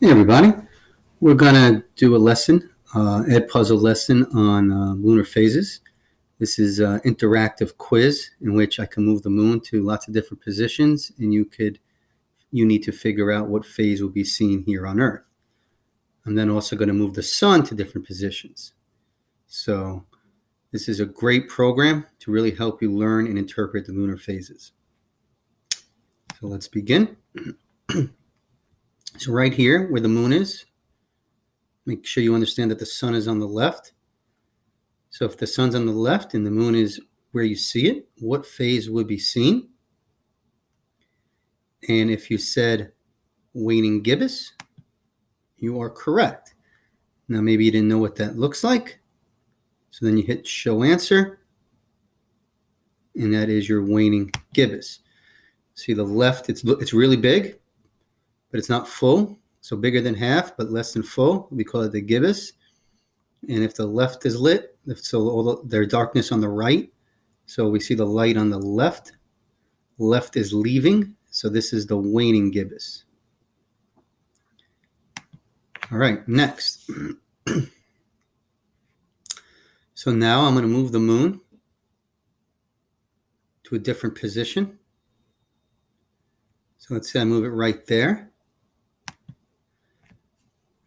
Hey everybody, we're going to do a lesson, Ed puzzle lesson on lunar phases. This is an interactive quiz in which I can move the moon to lots of different positions, and you need to figure out what phase will be seen here on Earth. I'm then also going to move the sun to different positions. So this is a great program to really help you learn and interpret the lunar phases. So let's begin. So right here where the moon is, make sure you understand that the sun is on the left. So if the sun's on the left and the moon is where you see it, what phase would be seen? And if you said waning gibbous, you are correct. Now maybe you didn't know what that looks like. So then you hit show answer. And that is your waning gibbous. See the left, it's really big, but it's not full. So bigger than half, but less than full. We call it the gibbous. And if the left is lit, there's darkness on the right. So we see the light on the left. Left is leaving. So this is the waning gibbous. All right, next. So now I'm going to move the moon to a different position. So let's say I move it right there.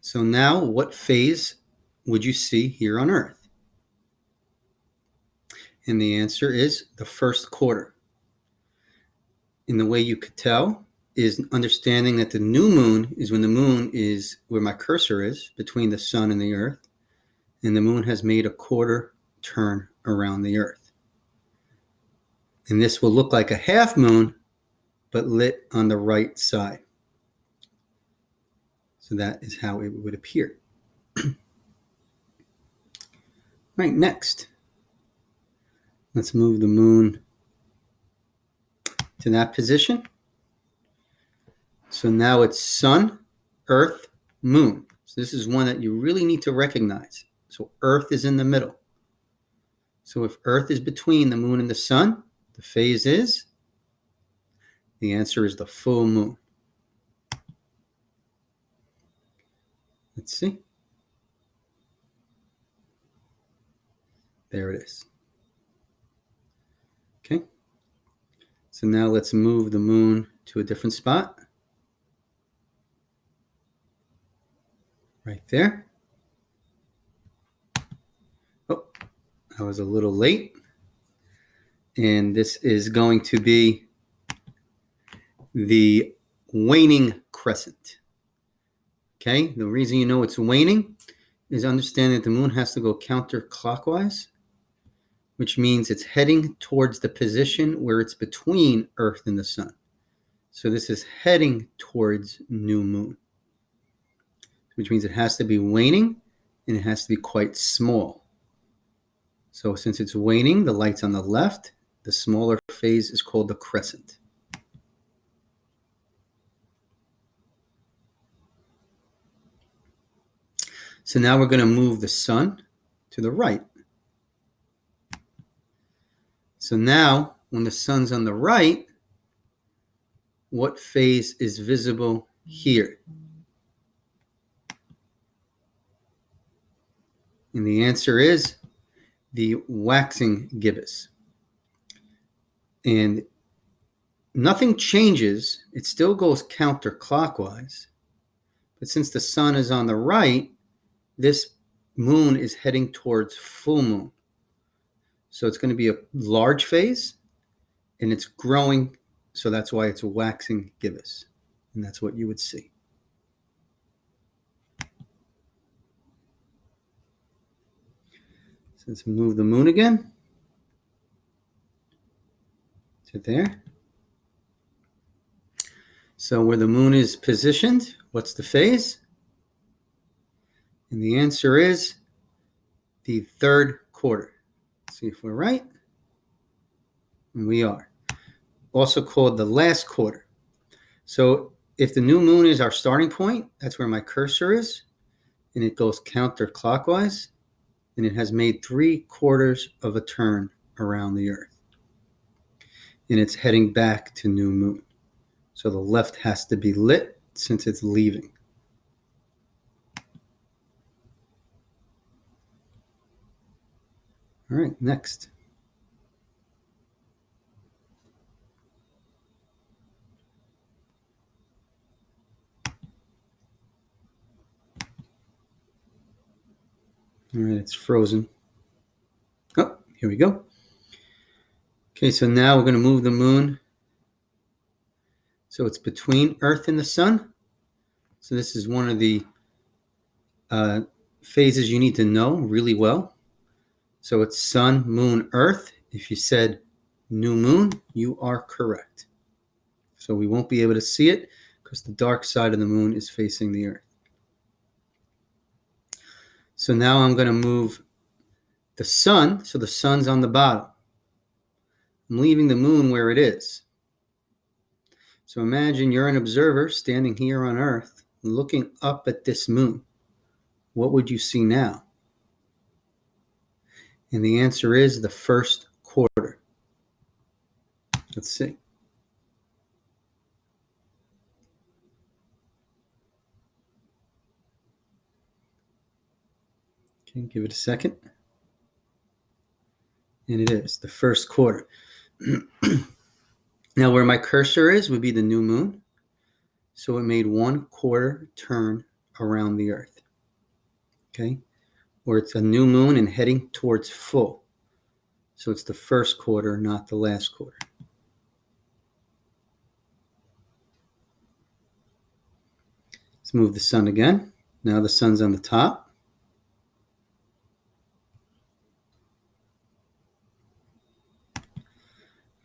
So now what phase would you see here on Earth? And the answer is the first quarter. And the way you could tell is understanding that the new moon is when the moon is where my cursor is, between the sun and the Earth. And the moon has made a quarter turn around the Earth. And this will look like a half moon, but lit on the right side. So that is how it would appear. Right, next. Let's move the moon to that position. So now it's sun, earth, moon. So this is one that you really need to recognize. So earth is in the middle. So if earth is between the moon and the sun, the phase is, the answer is the full moon. Let's see. There it is. Okay. So now let's move the moon to a different spot. Right there. Oh, I was a little late. And this is going to be the waning crescent. Okay, the reason you know it's waning is understand that the moon has to go counterclockwise, which means it's heading towards the position where it's between Earth and the sun. So this is heading towards new moon, which means it has to be waning and it has to be quite small. So since it's waning, the light's on the left, the smaller phase is called the crescent. So now we're going to move the sun to the right. So now, when the sun's on the right, what phase is visible here? And the answer is the waxing gibbous. And nothing changes. It still goes counterclockwise. But since the sun is on the right, this moon is heading towards full moon. So it's going to be a large phase, and it's growing, so that's why it's a waxing gibbous. And that's what you would see. So let's move the moon again to there. So where the moon is positioned, what's the phase? And the answer is the third quarter. Let's see if we're right. And we are. Also called the last quarter. So if the new moon is our starting point, that's where my cursor is, and it goes counterclockwise, and it has made 3/4 of a turn around the Earth. And it's heading back to new moon. So the left has to be lit since it's leaving. All right, next. All right, it's frozen. Oh, here we go. Okay, so now we're going to move the moon so it's between Earth and the sun. So this is one of the phases you need to know really well. So it's sun, moon, Earth. If you said new moon, you are correct. So we won't be able to see it because the dark side of the moon is facing the Earth. So now I'm going to move the sun. So the sun's on the bottom. I'm leaving the moon where it is. So imagine you're an observer standing here on Earth looking up at this moon. What would you see now? And the answer is the first quarter. Let's see. Okay, give it a second. And it is the first quarter. Now where my cursor is would be the new moon. So it made 1/4 turn around the Earth. Okay? Or it's a new moon and heading towards full. So it's the first quarter, not the last quarter. Let's move the sun again. Now the sun's on the top.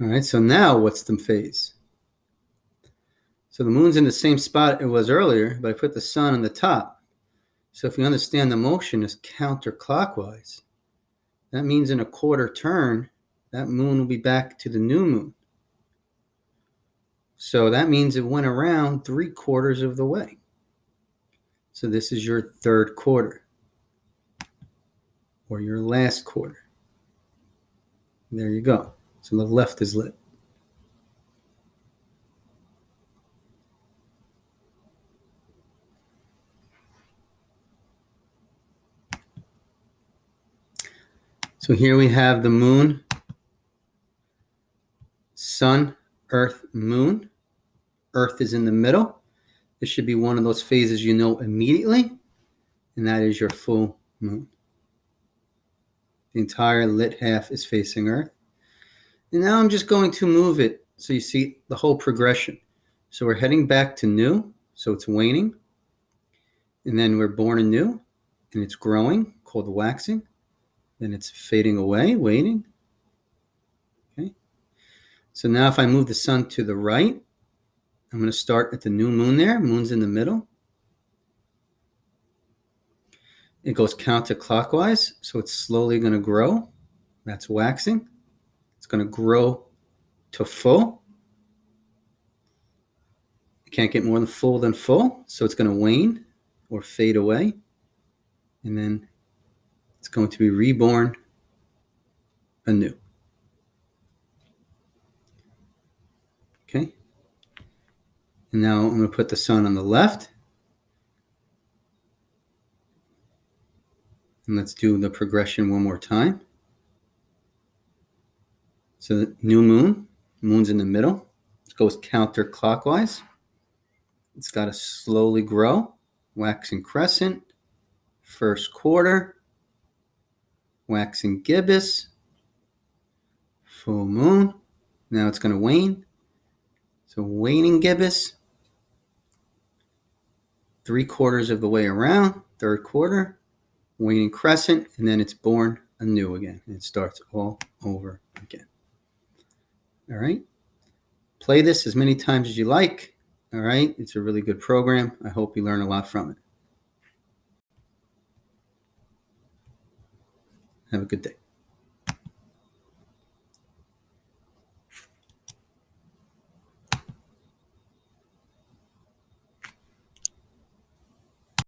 All right, so now what's the phase? So the moon's in the same spot it was earlier, but I put the sun on the top. So if you understand the motion is counterclockwise, that means in a quarter turn, that moon will be back to the new moon. So that means it went around 3/4 of the way. So this is your third quarter or your last quarter. There you go. So the left is lit. So here we have the moon, sun, earth, moon. Earth is in the middle. This should be one of those phases you know immediately, and that is your full moon. The entire lit half is facing Earth. And now I'm just going to move it so you see the whole progression. So we're heading back to new, so it's waning. And then we're born anew, and it's growing, called waxing. Then it's fading away, waning. Okay. So now if I move the sun to the right, I'm going to start at the new moon there. Moon's in the middle. It goes counterclockwise, so it's slowly going to grow. That's waxing. It's going to grow to full. You can't get more than full, so it's going to wane or fade away. And then it's going to be reborn anew. Okay. And now I'm going to put the sun on the left. And let's do the progression one more time. So the new moon, moon's in the middle. It goes counterclockwise. It's got to slowly grow. Waxing crescent, first quarter, waxing gibbous, full moon. Now it's going to wane. So waning gibbous, 3/4 of the way around, third quarter, waning crescent, and then it's born anew again. And it starts all over again. All right. Play this as many times as you like. All right. It's a really good program. I hope you learn a lot from it. Have a good day.